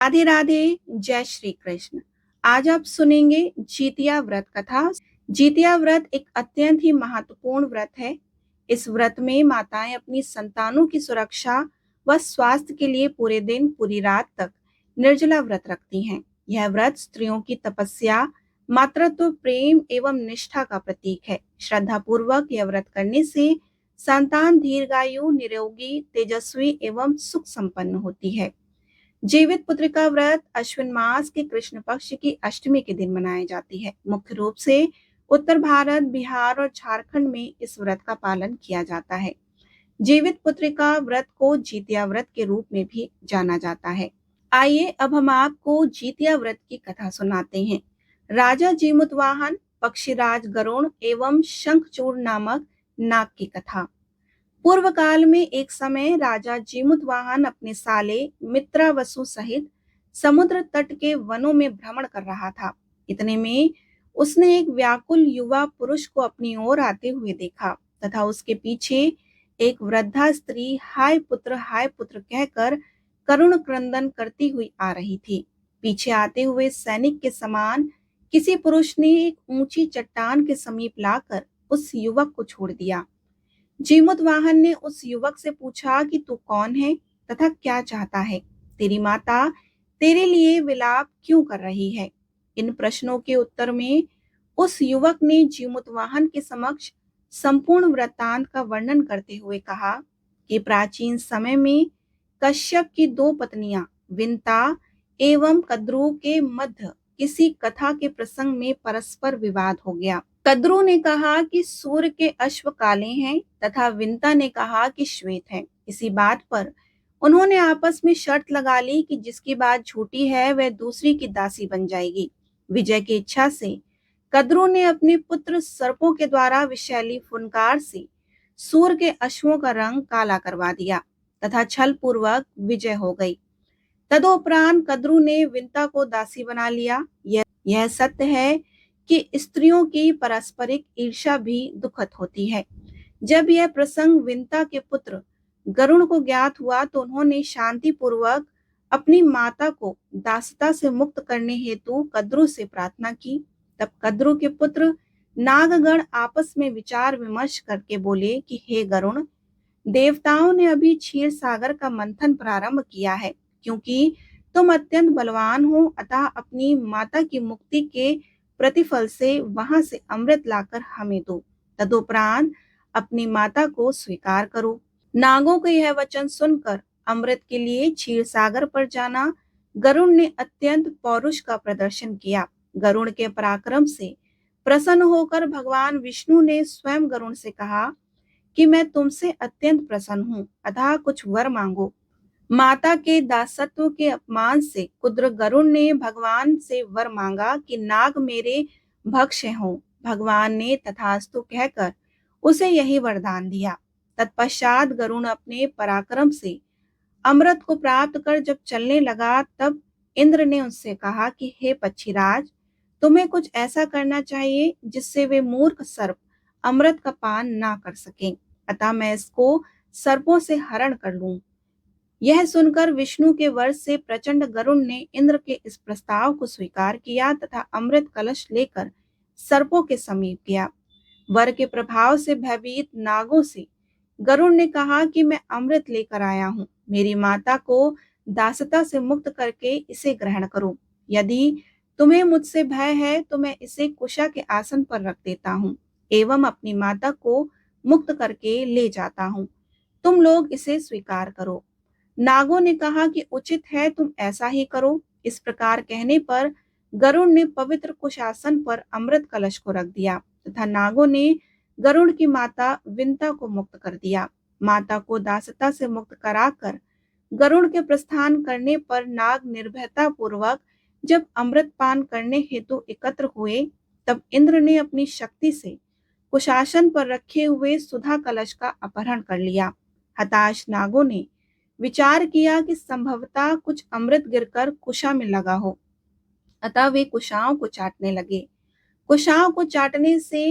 राधे राधे। जय श्री कृष्ण। आज आप सुनेंगे जीतिया व्रत कथा। जीतिया व्रत एक अत्यंत ही महत्वपूर्ण व्रत है। इस व्रत में माताएं अपनी संतानों की सुरक्षा व स्वास्थ्य के लिए पूरे दिन पूरी रात तक निर्जला व्रत रखती हैं। यह व्रत स्त्रियों की तपस्या, मातृत्व, प्रेम एवं निष्ठा का प्रतीक है। श्रद्धा पूर्वक यह व्रत करने से संतान दीर्घायु, निरोगी, तेजस्वी एवं सुख संपन्न होती है। जीवित पुत्री का व्रत अश्विन मास के कृष्ण पक्ष की अष्टमी के दिन मनाई जाती है। मुख्य रूप से उत्तर भारत, बिहार और झारखंड में इस व्रत का पालन किया जाता है। जीवित पुत्री का व्रत को जीतिया व्रत के रूप में भी जाना जाता है। आइए अब हम आपको जीतिया व्रत की कथा सुनाते हैं। राजा जीमुतवाहन, पक्षीराज गरुड़ एवं शंखचूड़ नामक नाग की कथा। पूर्व काल में एक समय राजा जीमुतवाहन अपने साले मित्रावसु सहित समुद्र तट के वनों में भ्रमण कर रहा था। इतने में उसने एक व्याकुल युवा पुरुष को अपनी ओर आते हुए देखा तथा उसके पीछे एक वृद्धा स्त्री हाय पुत्र कहकर करुण क्रंदन करती हुई आ रही थी। पीछे आते हुए सैनिक के समान किसी पुरुष ने एक ऊंची चट्टान के समीप लाकर उस युवक को छोड़ दिया। जीमुतवाहन ने उस युवक से पूछा कि तू कौन है तथा क्या चाहता है? तेरी माता तेरे लिए विलाप क्यों कर रही है? इन प्रश्नों के उत्तर में उस युवक ने जीमुतवाहन के समक्ष संपूर्ण वृत्तांत का वर्णन करते हुए कहा कि प्राचीन समय में कश्यप की दो पत्नियां विंता एवं कद्रू के मध्य किसी कथा के प्रसंग में परस्पर विवाद हो गया। कद्रू ने कहा कि सूर्य के अश्व काले हैं तथा विंता ने कहा कि श्वेत हैं। इसी बात पर उन्होंने आपस में शर्त लगा ली कि जिसकी बात झूठी है वह दूसरी की दासी बन जाएगी। विजय की इच्छा से कद्रू ने अपने पुत्र सर्पों के द्वारा विषैली फुनकार से सूर्य के अश्वों का रंग काला करवा दिया तथा छल पूर्वक विजय हो गई। तदोपरांत कद्रू ने विंता को दासी बना लिया। यह सत्य है कि स्त्रियों की पारस्परिक ईर्ष्या भी दुखद होती है। जब यह प्रसंग विंता के पुत्र गरुण को ज्ञात हुआ तो उन्होंने शांति पूर्वक अपनी माता को दासता से मुक्त करने हेतु कद्रू से प्रार्थना की। तब कद्रू के पुत्र नागगण आपस में विचार विमर्श करके बोले कि हे गरुण, देवताओं ने अभी क्षीर सागर का मंथन प्रारंभ किया है। क्योंकि तुम अत्यंत बलवान हो, अतः अपनी माता की मुक्ति के प्रतिफल से वहां से अमृत लाकर हमें दो। तदुपरांत अपनी माता को स्वीकार करो। नागों के यह वचन सुनकर अमृत के लिए क्षीर सागर पर जाना गरुड़ ने अत्यंत पौरुष का प्रदर्शन किया। गरुड़ के पराक्रम से प्रसन्न होकर भगवान विष्णु ने स्वयं गरुड़ से कहा कि मैं तुमसे अत्यंत प्रसन्न हूँ, अतः कुछ वर मांगो। माता के दासत्व के अपमान से कुद्र गरुड़ ने भगवान से वर मांगा कि नाग मेरे भक्ष्य हों। भगवान ने तथास्तु कहकर उसे यही वरदान दिया। तत्पश्चात गरुड़ अपने पराक्रम से अमृत को प्राप्त कर जब चलने लगा तब इंद्र ने उससे कहा कि हे पक्षीराज, तुम्हें कुछ ऐसा करना चाहिए जिससे वे मूर्ख सर्प अमृत का पान ना कर सकें, अतः मैं इसको सर्पों से हरण कर लूं। यह सुनकर विष्णु के वर से प्रचंड गरुड़ ने इंद्र के इस प्रस्ताव को स्वीकार किया तथा अमृत कलश लेकर सर्पों के समीप गया। वर के प्रभाव से भयभीत नागों से गरुड़ ने कहा कि मैं अमृत लेकर आया हूँ, मेरी माता को दासता से मुक्त करके इसे ग्रहण करो। यदि तुम्हें मुझसे भय है तो मैं इसे कुशा के आसन पर रख देता हूँ एवं अपनी माता को मुक्त करके ले जाता हूँ। तुम लोग इसे स्वीकार करो। नागों ने कहा कि उचित है, तुम ऐसा ही करो। इस प्रकार कहने पर गरुड़ ने पवित्र कुशासन पर अमृत कलश को रख दिया तथा नागों ने गरुड़ की माता विंता को मुक्त कर दिया। माता को दासता से मुक्त कराकर गरुड़ के प्रस्थान करने पर नाग निर्भयता पूर्वक जब अमृत पान करने हेतु एकत्र हुए तब इंद्र ने अपनी शक्ति से कुशासन पर रखे हुए सुधा कलश का अपहरण कर लिया। हताश नागों ने विचार किया कि संभवतः कुछ अमृत गिरकर कुशा में लगा हो, अतः वे कुशाओं को चाटने लगे। कुशाओं को चाटने से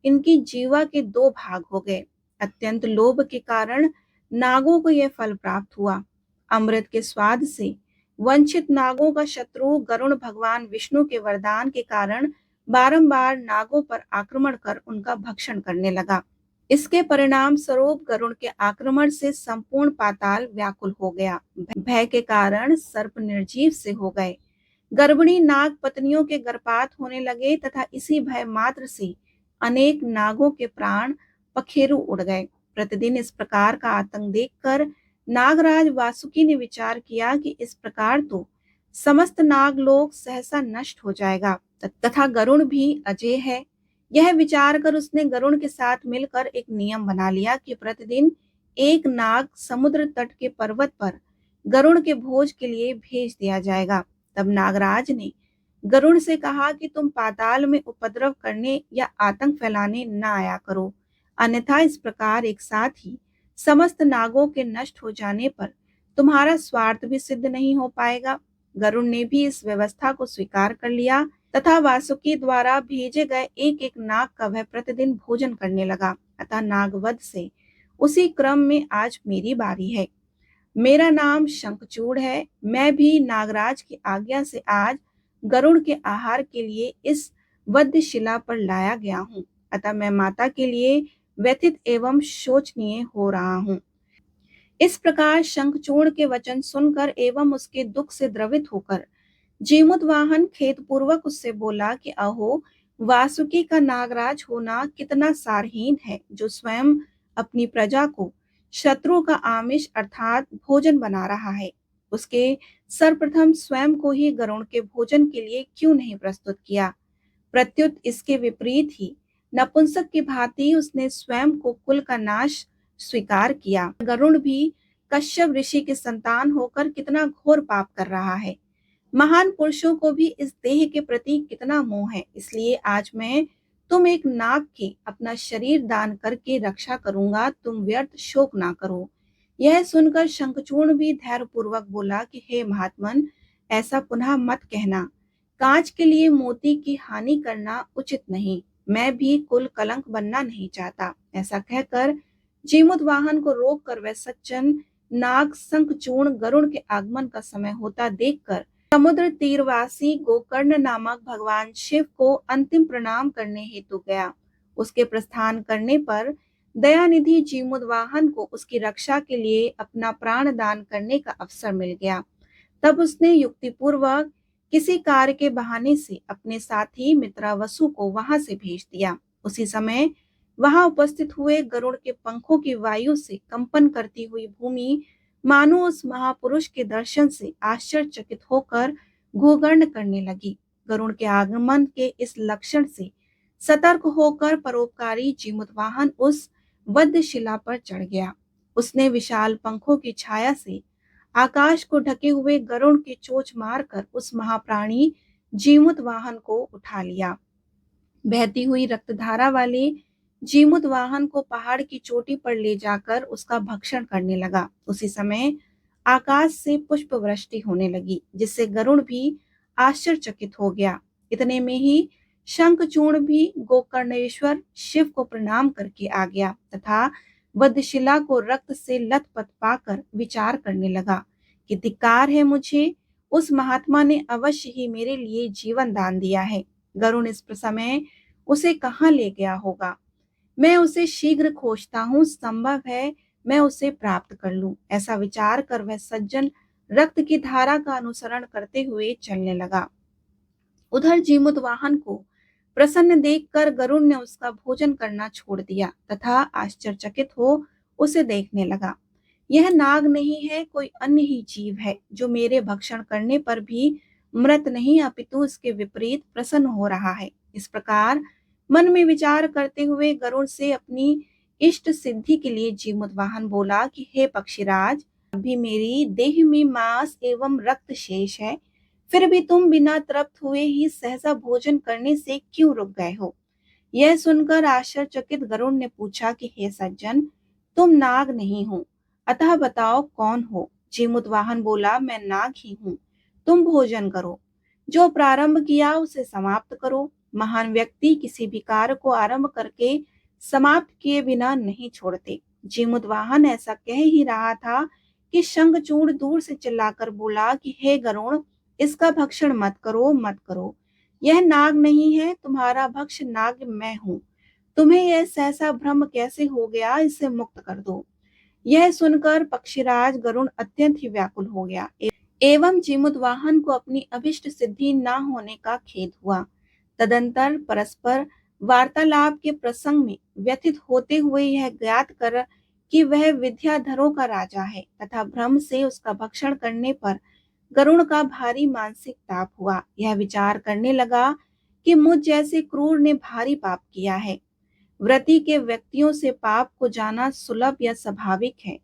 इनकी जीवा के दो भाग हो गए। अत्यंत लोभ के कारण नागों को यह फल प्राप्त हुआ। अमृत के स्वाद से वंचित नागों का शत्रु गरुड़ भगवान विष्णु के वरदान के कारण बारंबार नागों पर आक्रमण कर उनका भक्षण करने लगा। इसके परिणाम स्वरूप गरुड़ के आक्रमण से संपूर्ण पाताल व्याकुल हो गया। भय के कारण सर्प निर्जीव से हो गए। गर्भिणी नाग पत्नियों के गर्भपात होने लगे तथा इसी भय मात्र से अनेक नागों के प्राण पखेरु उड़ गए। प्रतिदिन इस प्रकार का आतंक देखकर नागराज वासुकी ने विचार किया कि इस प्रकार तो समस्त नागलोक सहसा नष्ट हो जाएगा तथा गरुड़ भी अजेय है। यह विचार कर उसने गरुड़ के साथ मिलकर एक नियम बना लिया कि प्रतिदिन एक नाग समुद्र तट के पर्वत पर गरुड़ के भोज के लिए भेज दिया जाएगा। तब नागराज ने गरुड़ से कहा कि तुम पाताल में उपद्रव करने या आतंक फैलाने न आया करो, अन्यथा इस प्रकार एक साथ ही समस्त नागों के नष्ट हो जाने पर तुम्हारा स्वार्थ भी सिद्ध नहीं हो पाएगा। गरुड़ ने भी इस व्यवस्था को स्वीकार कर लिया तथा वासुकी द्वारा भेजे गए एक एक नाग का वह प्रतिदिन भोजन करने लगा। अतः नागवध से उसी क्रम में आज मेरी बारी है। मेरा नाम शंखचूड़ है। मैं भी नागराज की आज्ञा से आज गरुड़ के आहार के लिए इस वध्यशिला पर लाया गया हूँ। अतः मैं माता के लिए व्यथित एवं शोचनीय हो रहा हूँ। इस प्रकार शंखचूड़ के वचन सुनकर एवं उसके दुख से द्रवित होकर जीमूतवाहन खेदपूर्वक उससे बोला कि अहो, वासुकी का नागराज होना कितना सारहीन है, जो स्वयं अपनी प्रजा को शत्रु का आमिष अर्थात भोजन बना रहा है। उसके सर्वप्रथम स्वयं को ही गरुड़ के भोजन के लिए क्यों नहीं प्रस्तुत किया? प्रत्युत इसके विपरीत ही नपुंसक की भांति उसने स्वयं को कुल का नाश स्वीकार किया। गरुड़ भी कश्यप ऋषि के संतान होकर कितना घोर पाप कर रहा है। महान पुरुषों को भी इस देह के प्रति कितना मोह है। इसलिए आज मैं तुम एक नाग की अपना शरीर दान करके रक्षा करूंगा, तुम व्यर्थ शोक ना करो। यह सुनकर शंखचूड़ भी धैर्य पूर्वक बोला कि हे महात्मन, ऐसा पुनः मत कहना। कांच के लिए मोती की हानि करना उचित नहीं। मैं भी कुल कलंक बनना नहीं चाहता। ऐसा कहकर जीमूतवाहन को रोक कर वह सज्जन नाग शंखचूड़ गरुड़ के आगमन का समय होता देखकर समुद्र तीरवासी गोकर्ण नामक भगवान शिव को अंतिम प्रणाम करने हेतु गया। उसके प्रस्थान करने पर दयानिधि जीमूतवाहन को उसकी रक्षा के लिए अपना प्राण दान करने का अवसर मिल गया। तब उसने युक्तिपूर्वक किसी कार्य के बहाने से अपने साथी मित्रावसु को वहां से भेज दिया। उसी समय वहां उपस्थित हुए गरुड़ के पंखों की वायु से कंपन करती हुई भूमि मानो उस महापुरुष के दर्शन से आश्चर्यचकित होकर घूगर्ण करने लगी। गरुड़ के आगमन के इस लक्षण से सतर्क होकर परोपकारी जीमूतवाहन उस वध्यशिला पर चढ़ गया। उसने विशाल पंखों की छाया से आकाश को ढके हुए गरुड़ की चोंच मारकर उस महाप्राणी जीमूतवाहन को उठा लिया। बहती हुई रक्तधारा वाले जीमूतवाहन को पहाड़ की चोटी पर ले जाकर उसका भक्षण करने लगा। उसी समय आकाश से पुष्प वृष्टि होने लगी, जिससे गरुड़ भी आश्चर्यचकित हो गया। इतने में ही शंखचूड़ भी गोकर्णेश्वर शिव को प्रणाम करके आ गया तथा वध्यशिला को रक्त से लथपथ पाकर विचार करने लगा कि धिक्कार है मुझे, उस महात्मा ने अवश्य ही मेरे लिए जीवन दान दिया है। गरुड़ इस समय उसे कहाँ ले गया होगा? मैं उसे शीघ्र खोजता हूँ, संभव है मैं उसे प्राप्त कर लूं। ऐसा विचार कर वह सज्जन रक्त की धारा का अनुसरण करते हुए चलने लगा। उधर जीमूतवाहन को प्रसन्न देखकर गरुड़ ने उसका भोजन करना छोड़ दिया तथा आश्चर्यचकित हो उसे देखने लगा। यह नाग नहीं है, कोई अन्य ही जीव है, जो मेरे भक्षण करने पर भी मृत नहीं अपितु इसके विपरीत प्रसन्न हो रहा है। इस प्रकार मन में विचार करते हुए गरुड़ से अपनी इष्ट सिद्धि के लिए जीमूतवाहन बोला कि हे पक्षीराज, अभी मेरी देह में मांस एवं रक्त शेष है, फिर भी तुम बिना तृप्त हुए ही सहसा भोजन करने से क्यों रुक गए हो? यह सुनकर आश्चर्यचकित गरुड़ ने पूछा कि हे सज्जन, तुम नाग नहीं हो, अतः बताओ कौन हो? जीमूतवाहन बोला, मैं नाग ही हूँ। तुम भोजन करो, जो प्रारंभ किया उसे समाप्त करो। महान व्यक्ति किसी भी कार्य को आरंभ करके समाप्त किए बिना नहीं छोड़ते। जीमूतवाहन ऐसा कह ही रहा था कि शंखचूड़ दूर से चिल्लाकर बोला कि हे गरुड़, इसका भक्षण मत करो, मत करो। यह नाग नहीं है, तुम्हारा भक्ष नाग मैं हूँ। तुम्हें यह सहसा भ्रम कैसे हो गया, इसे मुक्त कर दो। यह सुनकर पक्षीराज गरुड़ अत्यंत ही व्याकुल हो गया एवं जीमुतवाहन को अपनी अभिष्ट सिद्धि न होने का खेद हुआ। तदंतर परस्पर वार्तालाप के प्रसंग में व्यथित होते हुए यह ज्ञात कर कि वह विद्याधरों का राजा है तथा भ्रम से उसका भक्षण करने पर गरुड़ का भारी मानसिक ताप हुआ। यह विचार करने लगा कि मुझ जैसे क्रूर ने भारी पाप किया है। व्रति के व्यक्तियों से पाप को जाना सुलभ या स्वाभाविक है।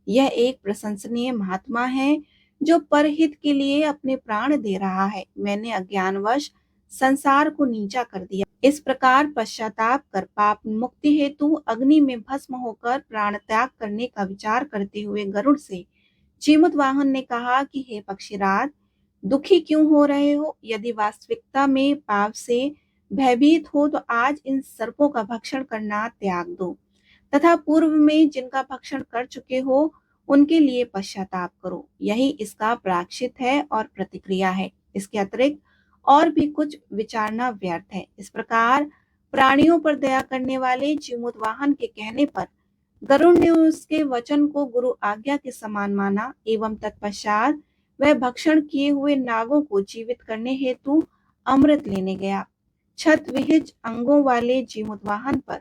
यह एक प्रशंसनीय महात्मा है जो परहित के लिए अपने प्राण दे रहा है। मैंने अज्ञानवश संसार को नीचा कर दिया। इस प्रकार पश्चाताप कर पाप मुक्ति हेतु अग्नि में भस्म होकर प्राण त्याग करने का विचार करते हुए गरुड़ से जीमुतवाहन ने कहा कि हे पक्षीराज, दुखी क्यों हो रहे हो? यदि वास्तविकता में पाप से भयभीत हो तो आज इन सर्पों का भक्षण करना त्याग दो तथा पूर्व में जिनका भक्षण कर चुके हो उनके लिए पश्चाताप करो। यही इसका प्रायश्चित है और प्रतिक्रिया है। इसके अतिरिक्त और भी कुछ विचारना व्यर्थ है। इस प्रकार प्राणियों पर दया करने वाले जीमुतवाहन के कहने पर गरुड़ ने उसके वचन को गुरु आज्ञा के समान माना एवं तत्पश्चात वह भक्षण किए हुए नागों को जीवित करने हेतु अमृत लेने गया। छत विहिज अंगों वाले जीमुतवाहन पर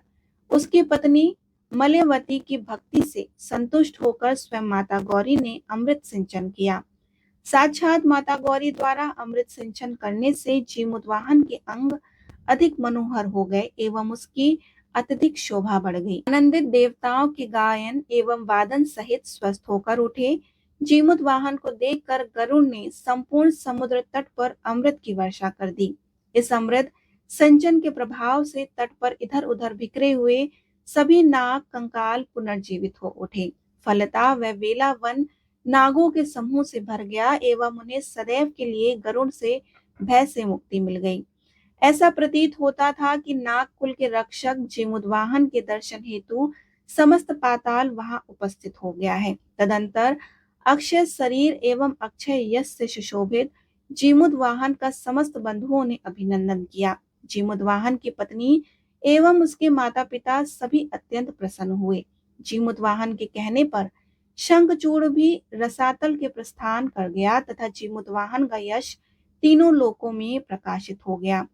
उसकी पत्नी मलयवती की भक्ति से संतुष्ट होकर स्वयं माता गौरी ने अमृत सिंचन किया। साक्षात माता गौरी द्वारा अमृत सिंचन करने से जीमुतवाहन के अंग अधिक मनोहर हो गए एवं उसकी अत्यधिक शोभा बढ़ गई। आनंदित देवताओं के गायन एवं वादन सहित स्वस्थ होकर उठे। जीमुतवाहन को देखकर गरुड़ ने संपूर्ण समुद्र तट पर अमृत की वर्षा कर दी। इस अमृत सिंचन के प्रभाव से तट पर इधर उधर बिखरे हुए सभी नाग कंकाल पुनर्जीवित हो उठे। फलतः वह वेला वन नागों के समूह से भर गया एवं उन्हें सदैव के लिए गरुड़ से भय से मुक्ति मिल गई। ऐसा प्रतीत होता था कि नाग कुल के रक्षक जीमुतवाहन के दर्शन हेतु समस्त पाताल वहां उपस्थित हो गया है। तदंतर अक्षय शरीर एवं अक्षय यश से सुशोभित जीमुतवाहन का समस्त बंधुओं ने अभिनंदन किया। जीमुतवाहन की पत्नी एवं उसके माता पिता सभी अत्यंत प्रसन्न हुए। जीमुतवाहन के कहने पर शंखचूड़ भी रसातल के प्रस्थान कर गया तथा जीमुतवाहन का यश तीनों लोकों में प्रकाशित हो गया।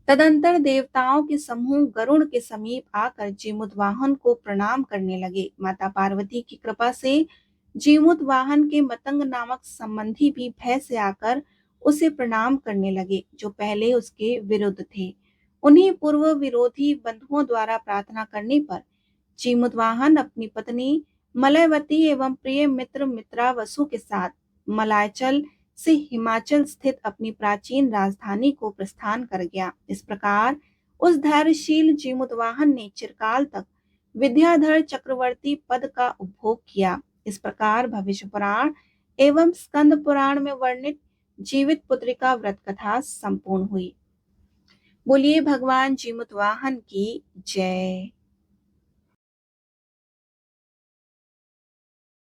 तदंतर देवताओं के समूह गरुड़ के समीप आकर जीमुतवाहन को प्रणाम करने लगे। माता पार्वती की कृपा से जीमुतवाहन के मतंग नामक संबंधी भी भय से आकर उसे प्रणाम करने लगे, जो पहले उसके विरुद्ध थे। उन्हीं पूर्व विरोधी बंधुओं द्वारा प्रार्थना करने पर जीमुतवाहन अपनी पत्नी मलयवती एवं प्रिय मित्र मित्रावसु के साथ मलायचल से हिमाचल स्थित अपनी प्राचीन राजधानी को प्रस्थान कर गया। इस प्रकार उस धैर्यशील जीमुतवाहन ने चिरकाल तक विद्याधर चक्रवर्ती पद का उपभोग किया। इस प्रकार भविष्य पुराण एवं स्कंद पुराण में वर्णित जीवित पुत्रिका व्रत कथा संपूर्ण हुई। बोलिए भगवान जीमुतवाहन की जय।